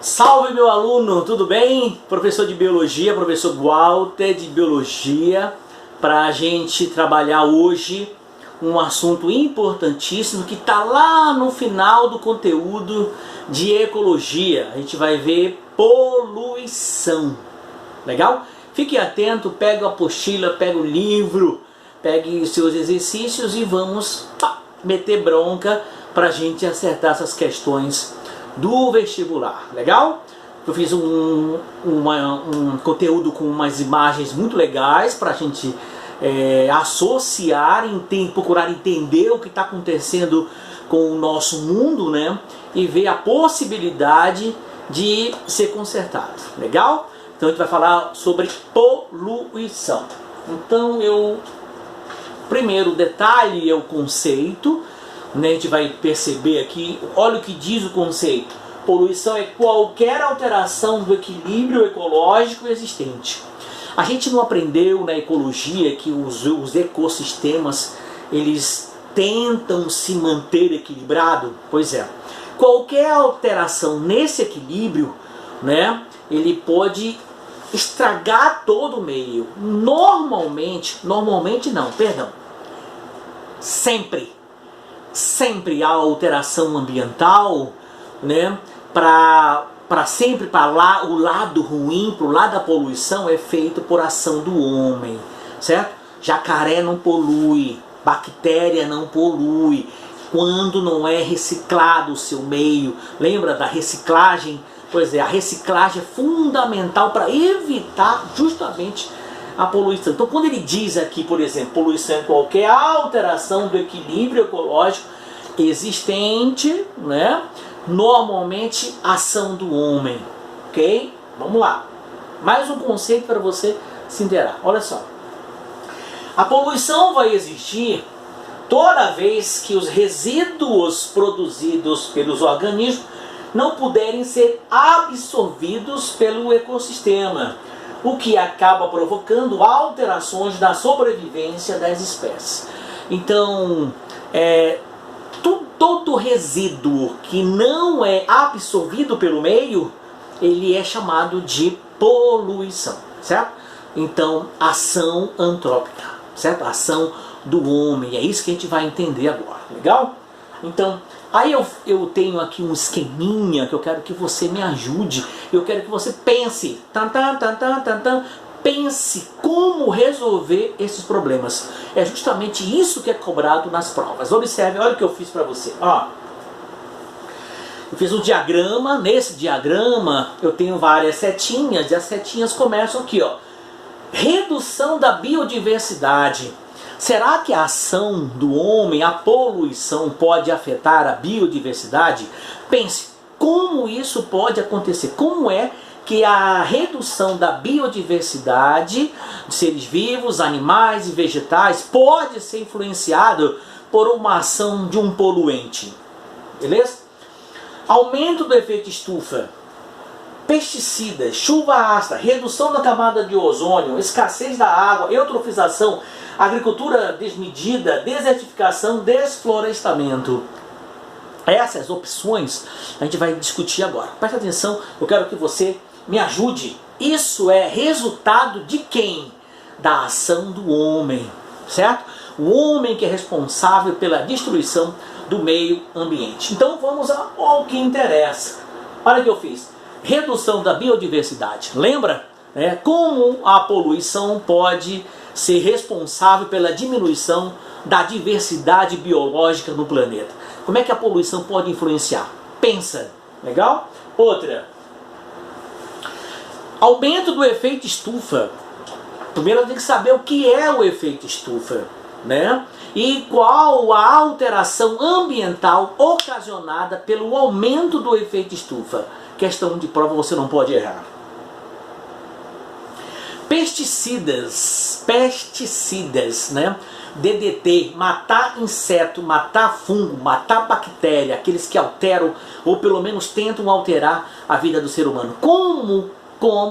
Salve, meu aluno, tudo bem? Professor de Biologia, professor Walter de Biologia, para a gente trabalhar hoje um assunto importantíssimo que está lá no final do conteúdo de Ecologia. A gente vai ver poluição, legal? Fique atento, pega a apostila, pega o livro, pegue os seus exercícios e vamos meter bronca para a gente acertar essas questões do vestibular, legal? Eu fiz um conteúdo com umas imagens muito legais para a gente associar, procurar entender o que está acontecendo com o nosso mundo, né? E ver a possibilidade de ser consertado, legal? Então a gente vai falar sobre poluição. Então primeiro detalhe é o conceito, né? A gente vai perceber aqui, olha o que diz o conceito. Poluição é qualquer alteração do equilíbrio ecológico existente. A gente não aprendeu na ecologia que os ecossistemas, eles tentam se manter equilibrado? Pois é. Qualquer alteração nesse equilíbrio, né, ele pode estragar todo o meio. Normalmente não, perdão. Sempre a alteração ambiental, né, sempre para lá, o lado ruim, para o lado da poluição é feito por ação do homem, certo? Jacaré não polui, bactéria não polui, quando não é reciclado o seu meio. Lembra da reciclagem? Pois é, a reciclagem é fundamental para evitar justamente a poluição. Então quando ele diz aqui, por exemplo, poluição é qualquer alteração do equilíbrio ecológico existente, né? Normalmente ação do homem, ok? Vamos lá. Mais um conceito para você se inteirar. Olha só. A poluição vai existir toda vez que os resíduos produzidos pelos organismos não puderem ser absorvidos pelo ecossistema, o que acaba provocando alterações na sobrevivência das espécies. Então, todo resíduo que não é absorvido pelo meio, ele é chamado de poluição, certo? Então, ação antrópica, certo? Ação do homem, é isso que a gente vai entender agora, legal? Então, aí eu tenho aqui um esqueminha que eu quero que você me ajude, eu quero que você pense, pense como resolver esses problemas. É justamente isso que é cobrado nas provas. Observe, olha o que eu fiz para você. Ó, eu fiz um diagrama. Nesse diagrama eu tenho várias setinhas e as setinhas começam aqui, ó. Redução da biodiversidade. Será que a ação do homem, a poluição, pode afetar a biodiversidade? Pense, como isso pode acontecer? Como é que a redução da biodiversidade de seres vivos, animais e vegetais pode ser influenciado por uma ação de um poluente? Beleza? Aumento do efeito estufa, pesticidas, chuva ácida, redução da camada de ozônio, escassez da água, eutrofização, agricultura desmedida, desertificação, desflorestamento. Essas opções a gente vai discutir agora. Preste atenção, eu quero que você me ajude. Isso é resultado de quem? Da ação do homem, certo? O homem que é responsável pela destruição do meio ambiente. Então vamos ao que interessa. Olha o que eu fiz. Redução da biodiversidade. Lembra? Como a poluição pode ser responsável pela diminuição da diversidade biológica no planeta. Como é que a poluição pode influenciar? Pensa. Legal? Outra. Aumento do efeito estufa. Primeiro eu tenho que saber o que é o efeito estufa, né? E qual a alteração ambiental ocasionada pelo aumento do efeito estufa. Questão de prova, você não pode errar. Pesticidas, né? DDT, matar inseto, matar fungo, matar bactéria, aqueles que alteram ou pelo menos tentam alterar a vida do ser humano. Como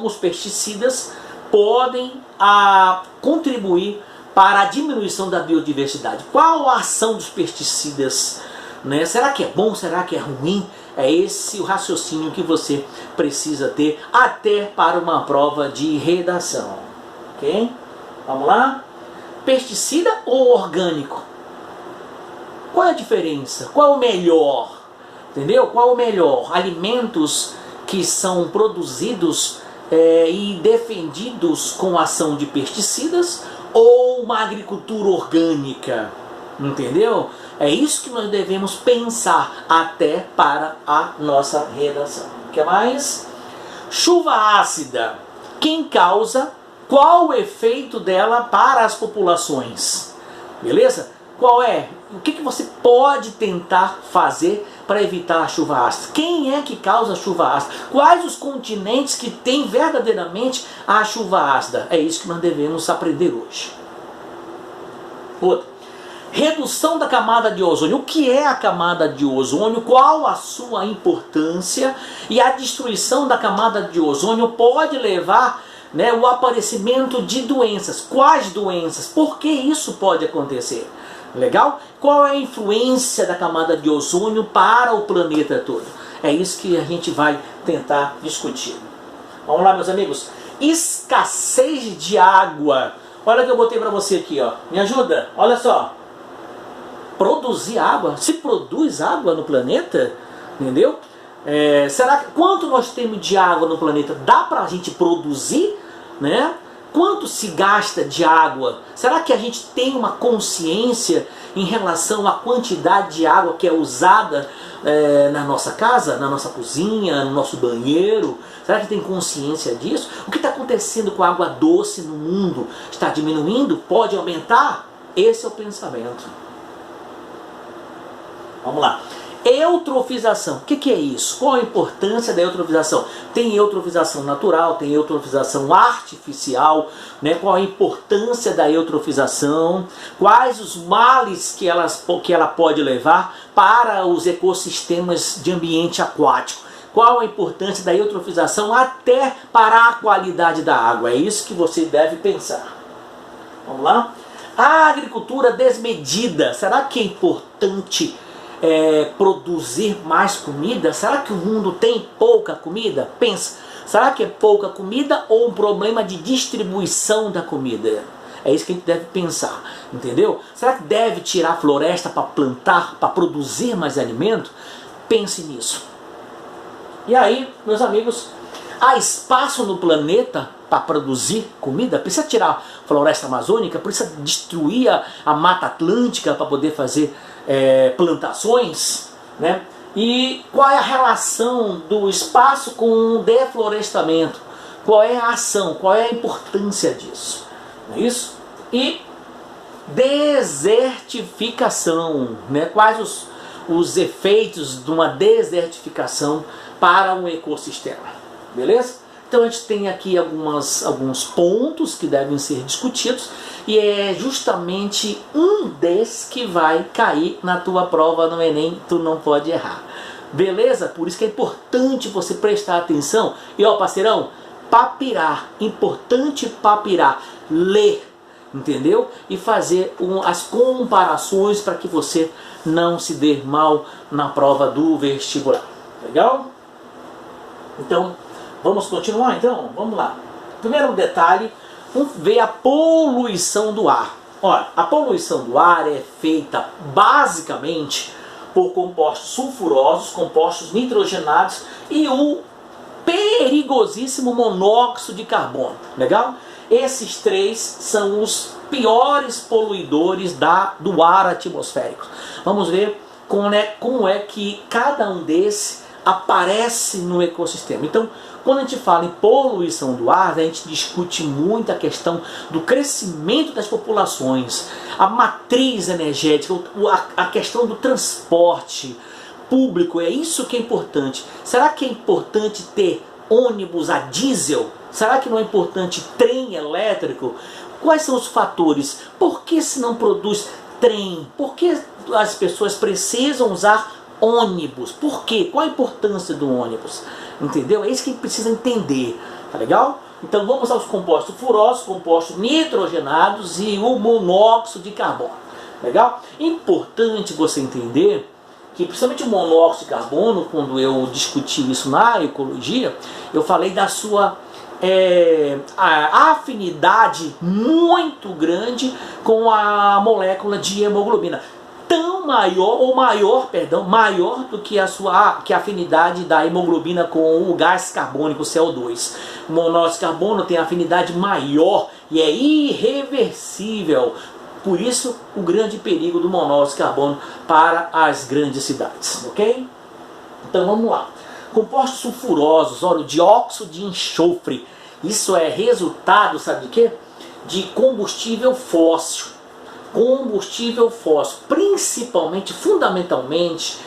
os pesticidas podem contribuir para a diminuição da biodiversidade? Qual a ação dos pesticidas, né? Será que é bom? Será que é ruim? É esse o raciocínio que você precisa ter até para uma prova de redação. Ok? Vamos lá? Pesticida ou orgânico? Qual é a diferença? Qual é o melhor? Entendeu? Qual é o melhor? Alimentos que são produzidos e defendidos com ação de pesticidas ou uma agricultura orgânica? Entendeu? É isso que nós devemos pensar até para a nossa redação. O que mais? Chuva ácida. Quem causa? Qual o efeito dela para as populações? Beleza? Qual é? O que você pode tentar fazer para evitar a chuva ácida? Quem é que causa a chuva ácida? Quais os continentes que têm verdadeiramente a chuva ácida? É isso que nós devemos aprender hoje. Outra. Redução da camada de ozônio. O que é a camada de ozônio? Qual a sua importância? E a destruição da camada de ozônio pode levar o aparecimento de doenças. Quais doenças? Por que isso pode acontecer? Legal? Qual é a influência da camada de ozônio para o planeta todo? É isso que a gente vai tentar discutir. Vamos lá, meus amigos. Escassez de água. Olha o que eu botei para você aqui, ó. Me ajuda? Olha só. Produzir água? Se produz água no planeta? Entendeu? Será que quanto nós temos de água no planeta? Dá para a gente produzir? Né? Quanto se gasta de água? Será que a gente tem uma consciência em relação à quantidade de água que é usada na nossa casa, na nossa cozinha, no nosso banheiro? Será que tem consciência disso? O que está acontecendo com a água doce no mundo? Está diminuindo? Pode aumentar? Esse é o pensamento. Vamos lá. Eutrofização. O que é isso? Qual a importância da eutrofização? Tem eutrofização natural, tem eutrofização artificial, né? Qual a importância da eutrofização? Quais os males que ela pode levar para os ecossistemas de ambiente aquático? Qual a importância da eutrofização até para a qualidade da água? É isso que você deve pensar. Vamos lá? A agricultura desmedida. Será que é importante produzir mais comida? Será que o mundo tem pouca comida? Pensa, será que é pouca comida ou um problema de distribuição da comida? É isso que a gente deve pensar, entendeu? Será que deve tirar a floresta para plantar, para produzir mais alimento? Pense nisso. E aí, meus amigos, há espaço no planeta para produzir comida? Precisa tirar a floresta amazônica? Precisa destruir a Mata Atlântica para poder fazer plantações, né? E qual é a relação do espaço com o deflorestamento? Qual é a ação? Qual é a importância disso? Não é isso? E desertificação, né? Quais os efeitos de uma desertificação para um ecossistema? Beleza? Então a gente tem aqui alguns pontos que devem ser discutidos e é justamente um desses que vai cair na tua prova no Enem, tu não pode errar. Beleza? Por isso que é importante você prestar atenção. E ó, parceirão, papirar, importante papirar, ler, entendeu? E fazer as comparações para que você não se dê mal na prova do vestibular. Legal? Então, vamos continuar então? Vamos lá. Primeiro detalhe, vamos ver a poluição do ar. Olha, a poluição do ar é feita basicamente por compostos sulfurosos, compostos nitrogenados e o perigosíssimo monóxido de carbono. Legal? Esses três são os piores poluidores do ar atmosférico. Vamos ver como é que cada um desses aparece no ecossistema. Então, quando a gente fala em poluição do ar, a gente discute muito a questão do crescimento das populações, a matriz energética, a questão do transporte público. É isso que é importante. Será que é importante ter ônibus a diesel? Será que não é importante trem elétrico? Quais são os fatores? Por que se não produz trem? Por que as pessoas precisam usar ônibus? Por quê? Qual a importância do ônibus? Entendeu? É isso que a gente precisa entender. Tá legal? Então vamos aos compostos furosos, compostos nitrogenados e o monóxido de carbono. Legal? Importante você entender que principalmente o monóxido de carbono, quando eu discuti isso na ecologia, eu falei da sua a afinidade muito grande com a molécula de hemoglobina, tão maior, ou maior, perdão, maior do que a afinidade da hemoglobina com o gás carbônico, CO2. O monóxido de carbono tem afinidade maior e é irreversível. Por isso, o grande perigo do monóxido de carbono para as grandes cidades, ok? Então vamos lá. Compostos sulfurosos, óleo de óxido de enxofre. Isso é resultado, sabe de quê? De combustível fóssil. Combustível fóssil, principalmente, fundamentalmente,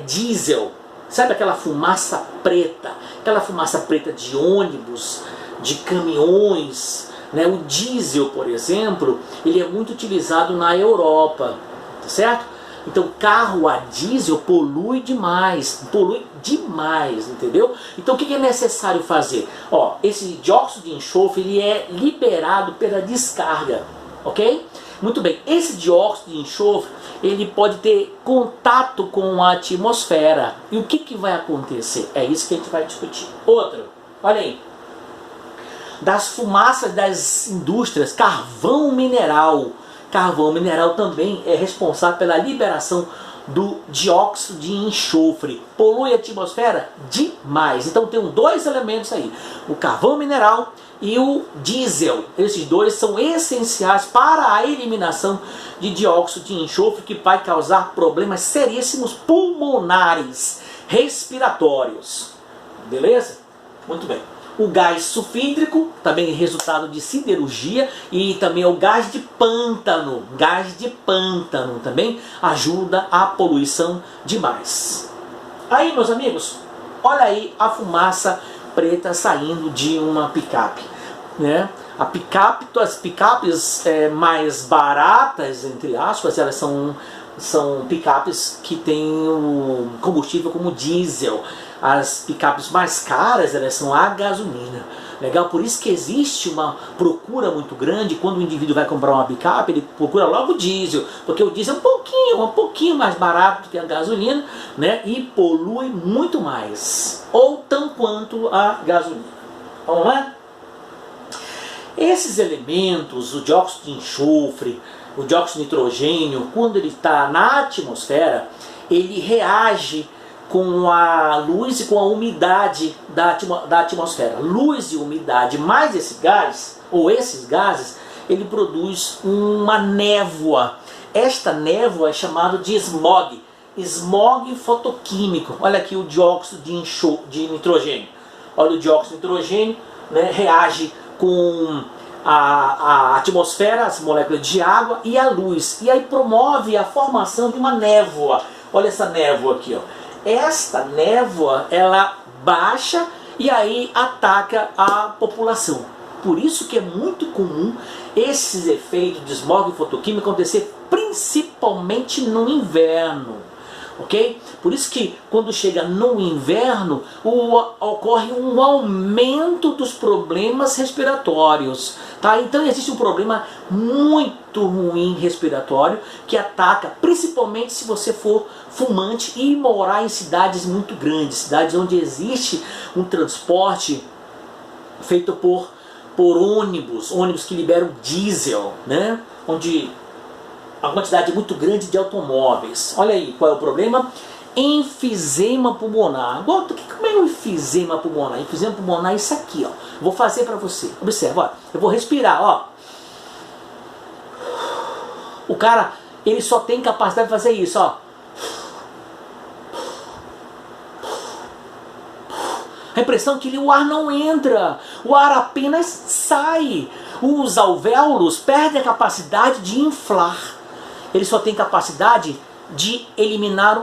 diesel. Sabe aquela fumaça preta? Aquela fumaça preta de ônibus, de caminhões, né? O diesel, por exemplo, ele é muito utilizado na Europa, tá certo? Então, carro a diesel polui demais, entendeu? Então, o que é necessário fazer? Ó, esse dióxido de enxofre, ele é liberado pela descarga, ok? Muito bem, esse dióxido de enxofre, ele pode ter contato com a atmosfera. E o que vai acontecer? É isso que a gente vai discutir. Outro, olha aí. Das fumaças das indústrias, carvão mineral. Carvão mineral também é responsável pela liberação do dióxido de enxofre. Polui a atmosfera demais. Então tem dois elementos aí, o carvão mineral e o diesel. Esses dois são essenciais para a eliminação de dióxido de enxofre, que vai causar problemas seríssimos pulmonares, respiratórios. Beleza? Muito bem. O gás sulfídrico, também resultado de siderurgia, e também o gás de pântano. Gás de pântano também ajuda a poluição demais. Aí, meus amigos, olha aí a fumaça preta saindo de uma picape, né? As picapes mais baratas, entre aspas, elas são picapes que têm o combustível como diesel. As picapes mais caras, elas são a gasolina. Legal? Por isso que existe uma procura muito grande. Quando o indivíduo vai comprar uma picape, ele procura logo o diesel, porque o diesel é um pouquinho mais barato do que a gasolina, né? E polui muito mais, ou tão quanto a gasolina. Vamos lá? Esses elementos, o dióxido de enxofre, o dióxido de nitrogênio, quando ele está na atmosfera, ele reage com a luz e com a umidade da atmosfera. Luz e umidade mais esse gás, ou esses gases, ele produz uma névoa. Esta névoa é chamada de smog. Smog fotoquímico. Olha aqui o dióxido de nitrogênio. Olha o dióxido de nitrogênio, né, reage com a atmosfera, as moléculas de água e a luz. E aí promove a formação de uma névoa. Olha essa névoa aqui, ó. Esta névoa, ela baixa e aí ataca a população. Por isso que é muito comum esses efeitos de smog fotoquímico acontecer principalmente no inverno. Ok? Por isso que quando chega no inverno, ocorre um aumento dos problemas respiratórios. Tá? Então existe um problema muito ruim respiratório que ataca, principalmente se você for fumante e morar em cidades muito grandes, cidades onde existe um transporte feito por ônibus que liberam diesel, né? Onde a quantidade muito grande de automóveis. Olha aí, qual é o problema? Enfisema pulmonar. Como é o enfisema pulmonar? Enfisema pulmonar é isso aqui, ó. Vou fazer para você. Observa, ó. Eu vou respirar, ó. O cara, ele só tem capacidade de fazer isso, ó. A impressão é que o ar não entra, o ar apenas sai. Os alvéolos perdem a capacidade de inflar. Ele só tem capacidade de eliminar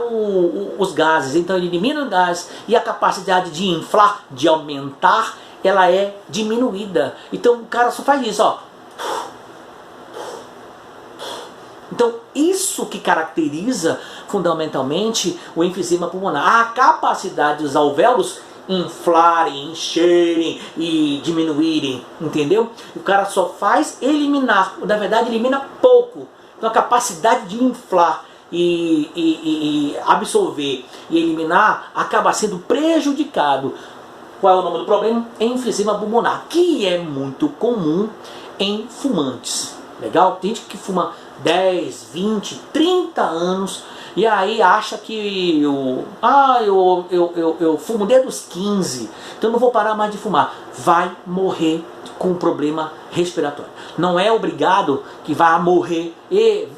os gases. Então ele elimina os gases e a capacidade de inflar, de aumentar, ela é diminuída. Então o cara só faz isso, ó. Então isso que caracteriza fundamentalmente o enfisema pulmonar. A capacidade dos alvéolos inflarem, encherem e diminuírem, entendeu? O cara só faz eliminar, na verdade elimina pouco. Então a capacidade de inflar e absorver e eliminar, acaba sendo prejudicado. Qual é o nome do problema? Enfisema pulmonar, que é muito comum em fumantes. Legal? Tem gente que fuma 10, 20, 30 anos e aí acha que eu fumo desde os 15, então não vou parar mais de fumar. Vai morrer com problema respiratório. Não é obrigado que vá morrer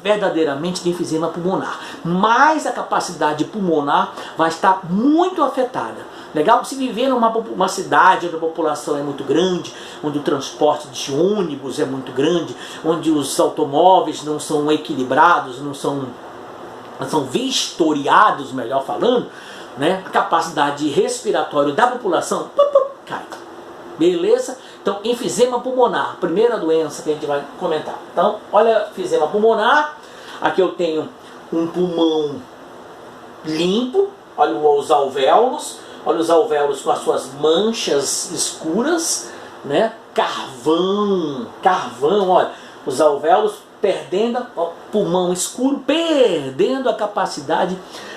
verdadeiramente de enfisema pulmonar, mas a capacidade pulmonar vai estar muito afetada. Legal? Se viver numa cidade onde a população é muito grande, onde o transporte de ônibus é muito grande, onde os automóveis não são equilibrados, não são vistoriados, melhor falando, né? A capacidade respiratória da população cai. Beleza? Então, enfisema pulmonar, primeira doença que a gente vai comentar. Então, olha, enfisema pulmonar. Aqui eu tenho um pulmão limpo, olha os alvéolos. Olha os alvéolos com as suas manchas escuras, né? Carvão, olha, os alvéolos perdendo, pulmão escuro, perdendo a capacidade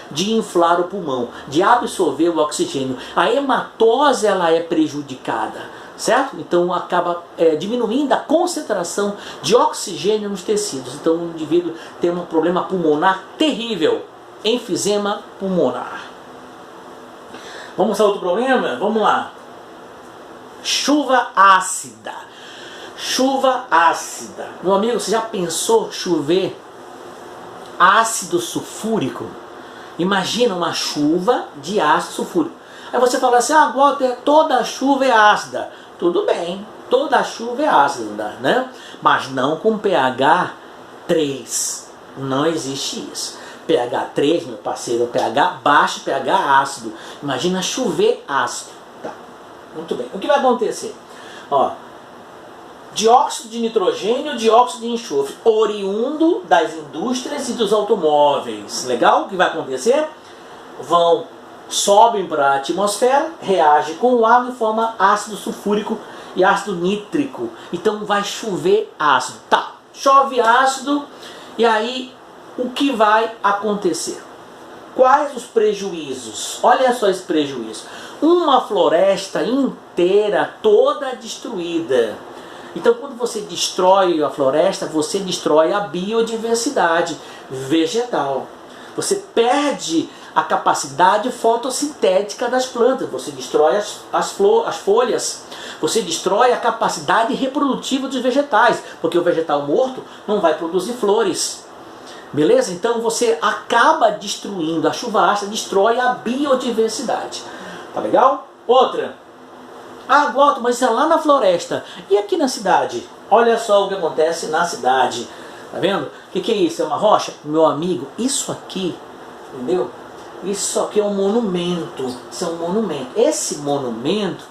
de inflar o pulmão, de absorver o oxigênio. A hematose ela é prejudicada, certo? Então acaba diminuindo a concentração de oxigênio nos tecidos. Então o indivíduo tem um problema pulmonar terrível, enfisema pulmonar. Vamos a outro problema? Vamos lá. Chuva ácida. Chuva ácida. Meu amigo, você já pensou chover ácido sulfúrico? Imagina uma chuva de ácido sulfúrico. Aí você fala assim, Walter, toda chuva é ácida. Tudo bem, toda chuva é ácida, né? Mas não com pH 3. Não existe isso. pH 3, meu parceiro, pH baixo, pH ácido. Imagina chover ácido. Tá. Muito bem. O que vai acontecer? Ó, dióxido de nitrogênio, dióxido de enxofre, oriundo das indústrias e dos automóveis. Legal? O que vai acontecer? Sobem para a atmosfera, reagem com o ar e forma ácido sulfúrico e ácido nítrico. Então vai chover ácido. Tá. Chove ácido e aí o que vai acontecer? Quais os prejuízos? Olha só esse prejuízo. Uma floresta inteira, toda destruída. Então, quando você destrói a floresta, você destrói a biodiversidade vegetal. Você perde a capacidade fotossintética das plantas. Você destrói as folhas. Você destrói a capacidade reprodutiva dos vegetais. Porque o vegetal morto não vai produzir flores. Beleza? Então você acaba destruindo, a chuva ácida destrói a biodiversidade. Tá legal? Outra. Walter, mas isso é lá na floresta. E aqui na cidade? Olha só o que acontece na cidade. Tá vendo? O que é isso? É uma rocha? Meu amigo, isso aqui, entendeu? Isso aqui é um monumento. Isso é um monumento. Esse monumento,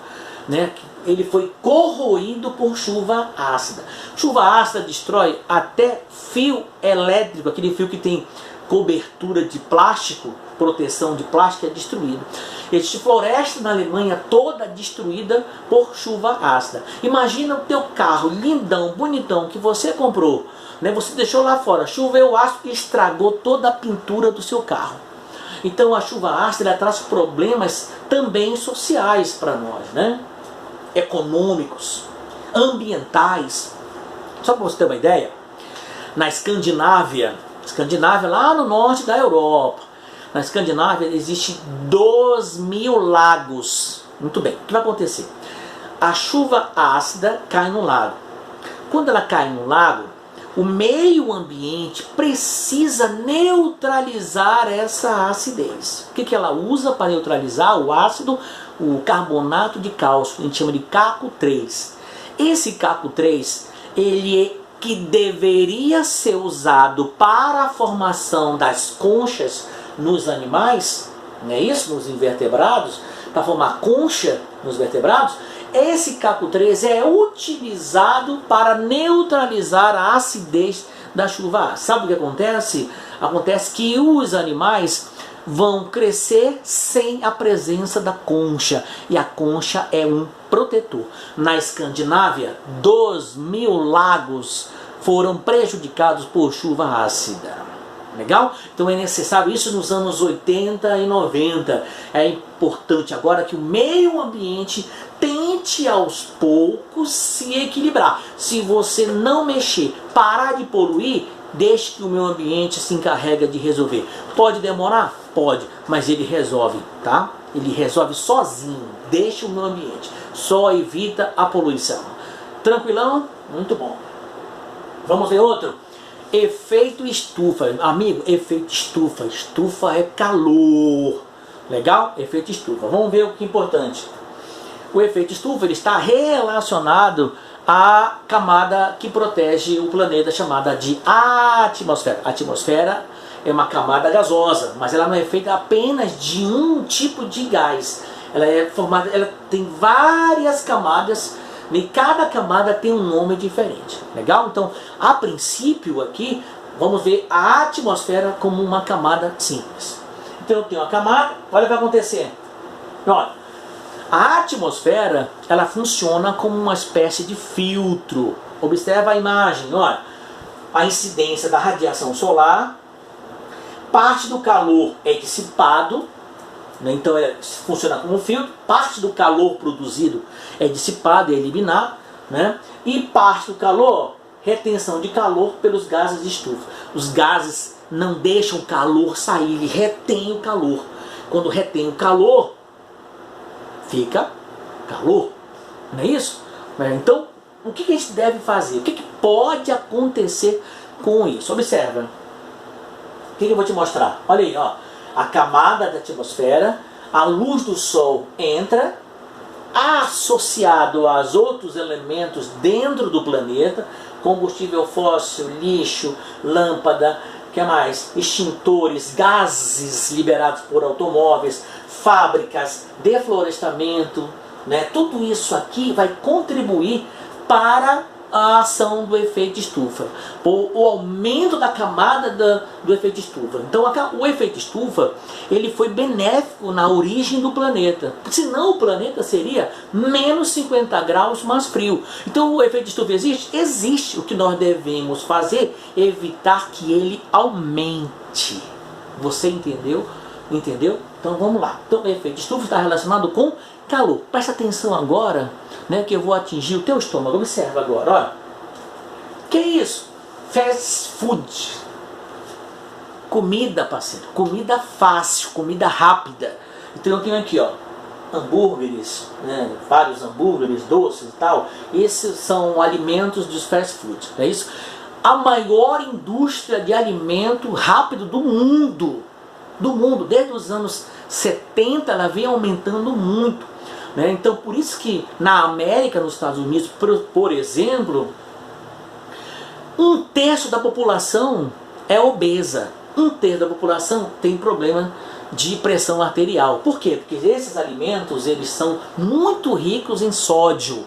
né, ele foi corroído por chuva ácida. Chuva ácida destrói até fio elétrico, aquele fio que tem cobertura de plástico, proteção de plástico, é destruído. Existe floresta na Alemanha toda destruída por chuva ácida. Imagina o teu carro lindão, bonitão, que você comprou, né? Você deixou lá fora, choveu ácido e estragou toda a pintura do seu carro. Então a chuva ácida traz problemas também sociais para nós, né? Econômicos, ambientais. Só para você ter uma ideia, na Escandinávia lá no norte da Europa, na Escandinávia existe 2.000 lagos. Muito bem, o que vai acontecer? A chuva ácida cai no lago. Quando ela cai no lago, o meio ambiente precisa neutralizar essa acidez. O que ela usa para neutralizar o ácido? O carbonato de cálcio, a gente chama de CaCO3. Esse CaCO3, ele é que deveria ser usado para a formação das conchas nos animais, não é isso? Nos invertebrados, para formar concha nos vertebrados. Esse CaCO3 é utilizado para neutralizar a acidez da chuva ácida. Sabe o que acontece? Acontece que os animais vão crescer sem a presença da concha. E a concha é um protetor. Na Escandinávia, 2.000 lagos foram prejudicados por chuva ácida. Legal? Então é necessário isso nos anos 80 e 90. É importante agora que o meio ambiente tente aos poucos se equilibrar. Se você não mexer, parar de poluir, deixe que o meio ambiente se encarregue de resolver. Pode demorar? Pode, mas ele resolve, tá? Ele resolve sozinho. Deixa o meio ambiente. Só evita a poluição. Tranquilão? Muito bom. Vamos ver outro? Efeito estufa. Amigo, efeito estufa. Estufa é calor. Legal? Efeito estufa. Vamos ver o que é importante. O efeito estufa ele está relacionado à camada que protege o planeta, chamada de atmosfera. A atmosfera é uma camada gasosa, mas ela não é feita apenas de um tipo de gás. Ela é formada, ela tem várias camadas. E cada camada tem um nome diferente. Legal? Então, a princípio aqui, vamos ver a atmosfera como uma camada simples. Então eu tenho uma camada, olha o que vai acontecer. Olha, a atmosfera, ela funciona como uma espécie de filtro. Observa a imagem, olha. A incidência da radiação solar, parte do calor é dissipado, né? Então funciona como um filtro, parte do calor produzido é dissipado, é eliminado, né? E parte do calor, retenção de calor pelos gases de estufa. Os gases não deixam o calor sair, ele retém o calor. Quando retém o calor, fica calor, não é isso? Então, o que a gente deve fazer? O que pode acontecer com isso? Observa. O que eu vou te mostrar? Olha aí, ó. A camada da atmosfera, a luz do sol entra, associado aos outros elementos dentro do planeta, combustível fóssil, lixo, lâmpada, que mais? Extintores, gases liberados por automóveis, fábricas, deflorestamento, né? Tudo isso aqui vai contribuir para a ação do efeito estufa, o aumento da camada do efeito estufa. Então o efeito estufa ele foi benéfico na origem do planeta, senão o planeta seria menos 50 graus mais frio. Então o efeito estufa existe? Existe. O que nós devemos fazer é evitar que ele aumente. Você entendeu? Entendeu? Então vamos lá. Então o efeito estufa está relacionado com calor. Presta atenção agora, né, que eu vou atingir o teu estômago. Observa agora, olha. Que é isso? Fast food. Comida, parceiro. Comida fácil, comida rápida. Então eu tenho aqui, ó, hambúrgueres, né, vários hambúrgueres, doces e tal. Esses são alimentos dos fast food, é isso? A maior indústria de alimento rápido do mundo. Desde os anos 70 ela vem aumentando muito, né? Então por isso que na América, nos Estados Unidos, por exemplo, 1/3 da população é obesa, 1/3 da população tem problema de pressão arterial. Por quê? Porque esses alimentos eles são muito ricos em sódio,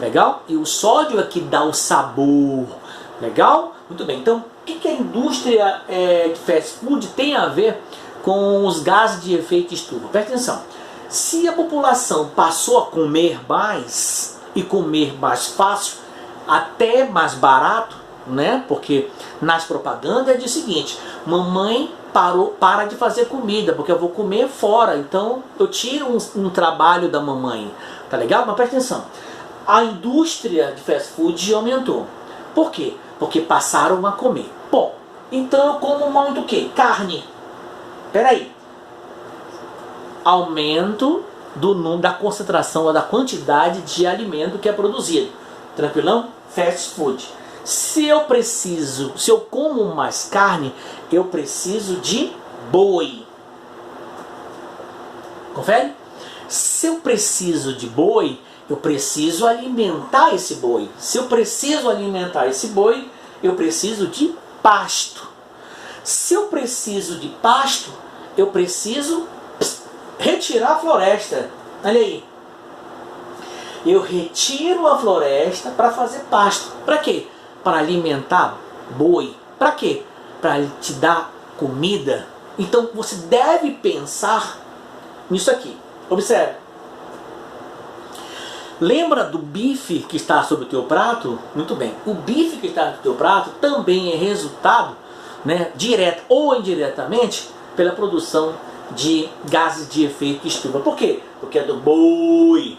legal? E o sódio é que dá o sabor, legal? Muito bem. Então o que a indústria de fast food tem a ver com os gases de efeito estufa? Presta atenção. Se a população passou a comer mais e comer mais fácil, até mais barato, né? Porque nas propagandas é o seguinte: mamãe para de fazer comida porque eu vou comer fora, então eu tiro um trabalho da mamãe, tá legal? Mas presta atenção. A indústria de fast food aumentou. Por quê? Porque passaram a comer. Bom, então eu como muito o quê? Carne. Peraí, aumento da concentração ou da quantidade de alimento que é produzido. Tranquilão? Fast food. Se eu como mais carne, eu preciso de boi. Confere? Se eu preciso de boi, eu preciso alimentar esse boi. Se eu preciso alimentar esse boi, eu preciso de pasto. Se eu preciso de pasto, eu preciso retirar a floresta. Olha aí. Eu retiro a floresta para fazer pasto. Para quê? Para alimentar boi. Para quê? Para te dar comida. Então você deve pensar nisso aqui. Observe. Lembra do bife que está sobre o teu prato? Muito bem. O bife que está no teu prato também é resultado né, direta ou indiretamente, pela produção de gases de efeito estufa. Por quê? Porque é do boi.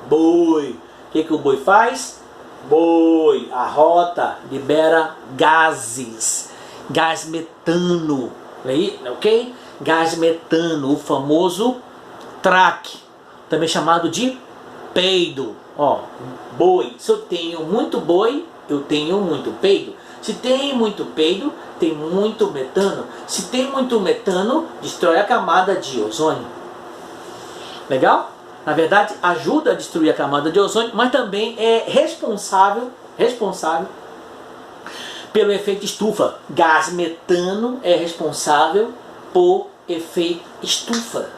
Boi. O que o boi faz? Boi arrota, libera gases. Gás metano. Aí, ok? Gás metano, o famoso TRAC, também chamado de peido. Ó, boi. Se eu tenho muito boi, eu tenho muito peido. Se tem muito peido, tem muito metano. Se tem muito metano, destrói a camada de ozônio. Legal? Na verdade, ajuda a destruir a camada de ozônio, mas também é responsável pelo efeito estufa. Gás metano é responsável por efeito estufa.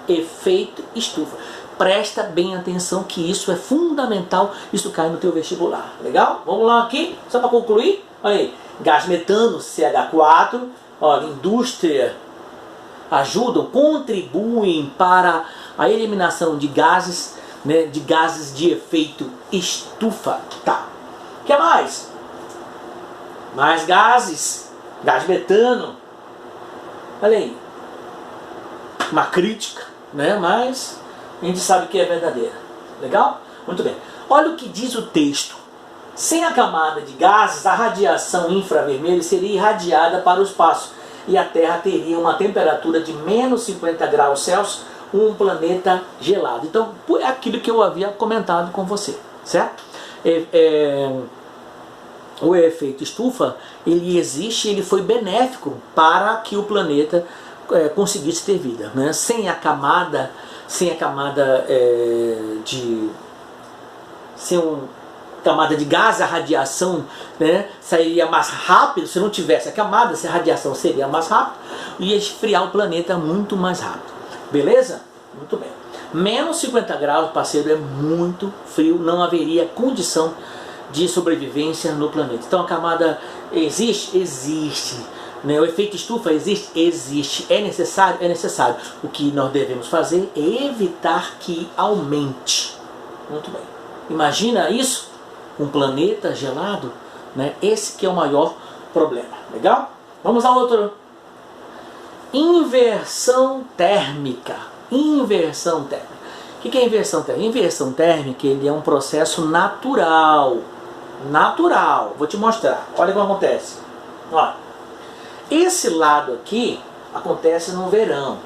Efeito estufa. Presta bem atenção que isso é fundamental, isso cai no teu vestibular. Legal? Vamos lá aqui, só para concluir. Olha aí, gás metano, CH4, olha, indústria ajudam, contribuem para a eliminação de gases, né, de gases de efeito estufa. Tá. O que mais? Mais gases, gás metano. Olha aí, uma crítica, né, mas a gente sabe que é verdadeira. Legal? Muito bem. Olha o que diz o texto. Sem a camada de gases, a radiação infravermelha seria irradiada para o espaço e a Terra teria uma temperatura de menos 50 graus Celsius, um planeta gelado. Então, é aquilo que eu havia comentado com você, certo? O efeito estufa, ele existe, ele foi benéfico para que o planeta conseguisse ter vida, né? Sem a camada de gás, a radiação, né, sairia mais rápido. Se não tivesse a camada, a radiação seria mais rápido e ia esfriar o planeta muito mais rápido. Beleza? Muito bem. Menos 50 graus, parceiro, é muito frio, não haveria condição de sobrevivência no planeta. Então a camada existe? Existe. Né? O efeito estufa existe? Existe. É necessário? É necessário. O que nós devemos fazer é evitar que aumente. Muito bem. Imagina isso? Um planeta gelado, né? Esse que é o maior problema. Legal? Vamos a outro. Inversão térmica. Inversão térmica. O que é inversão térmica? Inversão térmica, ele é um processo natural. Natural. Vou te mostrar. Olha o que acontece. Ó. Esse lado aqui acontece no verão.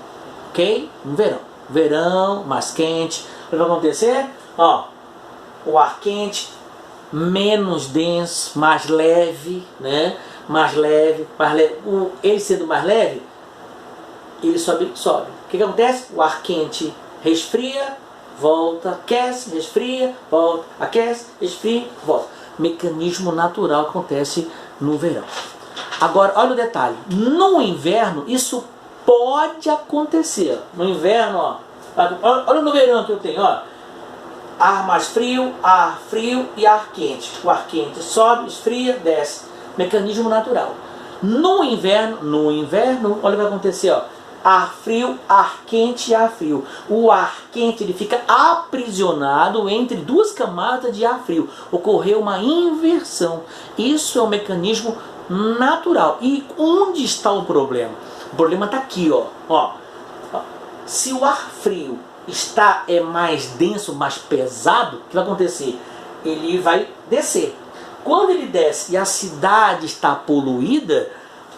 Ok? No verão. Verão, mais quente. O que vai acontecer? Ó. O ar quente, menos denso, mais leve, né? Mais leve. Ele sendo mais leve, ele sobe. O que acontece? O ar quente resfria, volta, aquece, resfria, volta, aquece, resfria, volta. Mecanismo natural acontece no verão. Agora, olha o detalhe. No inverno, isso pode acontecer. No inverno, ó. Olha no verão que eu tenho, ó. Ar mais frio, ar frio e ar quente. O ar quente sobe, esfria, desce. Mecanismo natural. No inverno, olha o que vai acontecer, ó. Ar frio, ar quente e ar frio. O ar quente ele fica aprisionado entre duas camadas de ar frio. Ocorreu uma inversão. Isso é um mecanismo natural. E onde está o problema? O problema está aqui, ó. Se o ar frio é mais denso, mais pesado, o que vai acontecer? Ele vai descer. Quando ele desce e a cidade está poluída,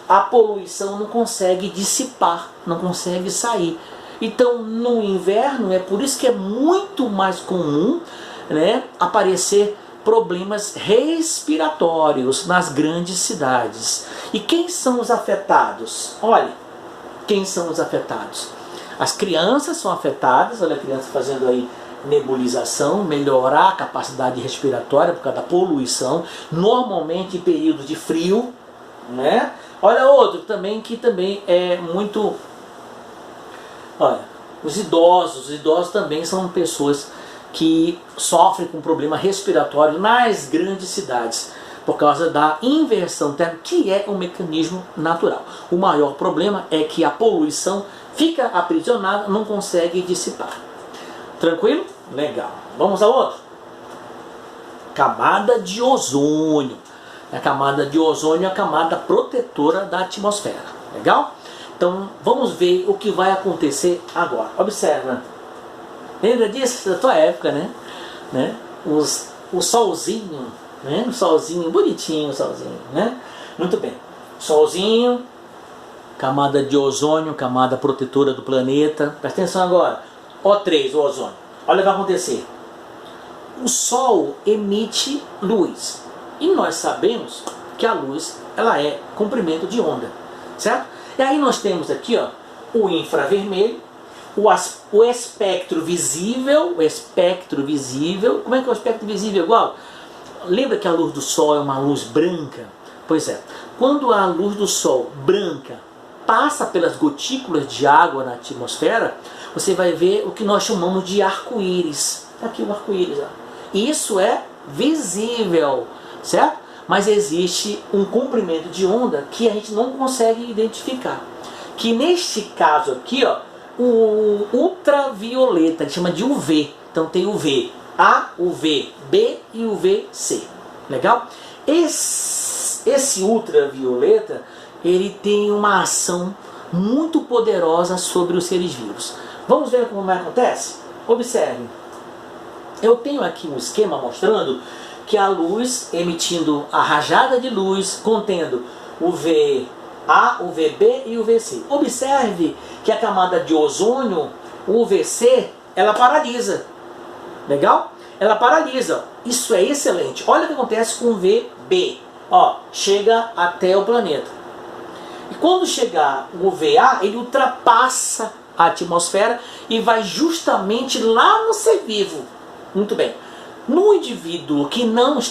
a poluição não consegue dissipar, não consegue sair. Então, no inverno, é por isso que é muito mais comum, né, aparecer problemas respiratórios nas grandes cidades. E quem são os afetados? Olha, quem são os afetados? As crianças são afetadas, olha a criança fazendo aí nebulização, melhorar a capacidade respiratória por causa da poluição, normalmente em períodos de frio, né? Olha outro também que também é muito... Olha, os idosos também são pessoas que sofrem com problema respiratório nas grandes cidades por causa da inversão térmica, que é um mecanismo natural. O maior problema é que a poluição fica aprisionada, não consegue dissipar. Tranquilo? Legal. Vamos a outro. Camada de ozônio. A camada de ozônio é a camada protetora da atmosfera. Legal? Então vamos ver o que vai acontecer agora. Observa. Lembra disso da tua época, né? O solzinho, né? O solzinho, bonitinho o solzinho, né? Muito bem. Solzinho, camada de ozônio, camada protetora do planeta. Presta atenção agora. O3, o ozônio. Olha o que vai acontecer. O Sol emite luz. E nós sabemos que a luz, ela é comprimento de onda, certo? E aí nós temos aqui, ó, o infravermelho, o espectro visível, como é que é o espectro visível igual? Lembra que a luz do Sol é uma luz branca? Pois é, quando a luz do Sol branca passa pelas gotículas de água na atmosfera, você vai ver o que nós chamamos de arco-íris. Aqui o arco-íris, ó. Isso é visível, certo? Mas existe um comprimento de onda que a gente não consegue identificar. Que neste caso aqui, ó, o ultravioleta, a gente chama de UV. Então tem UV A, UV B e UV C. Legal? Esse ultravioleta, ele tem uma ação muito poderosa sobre os seres vivos. Vamos ver como acontece? Observe. Eu tenho aqui um esquema mostrando que a luz emitindo a rajada de luz contendo UV A, UVB e UVC. Observe que a camada de ozônio, o UVC, ela paralisa. Legal? Ela paralisa. Isso é excelente. Olha o que acontece com o UVB. Ó, chega até o planeta. E quando chegar o UVA, ele ultrapassa a atmosfera e vai justamente lá no ser vivo. Muito bem. No indivíduo que não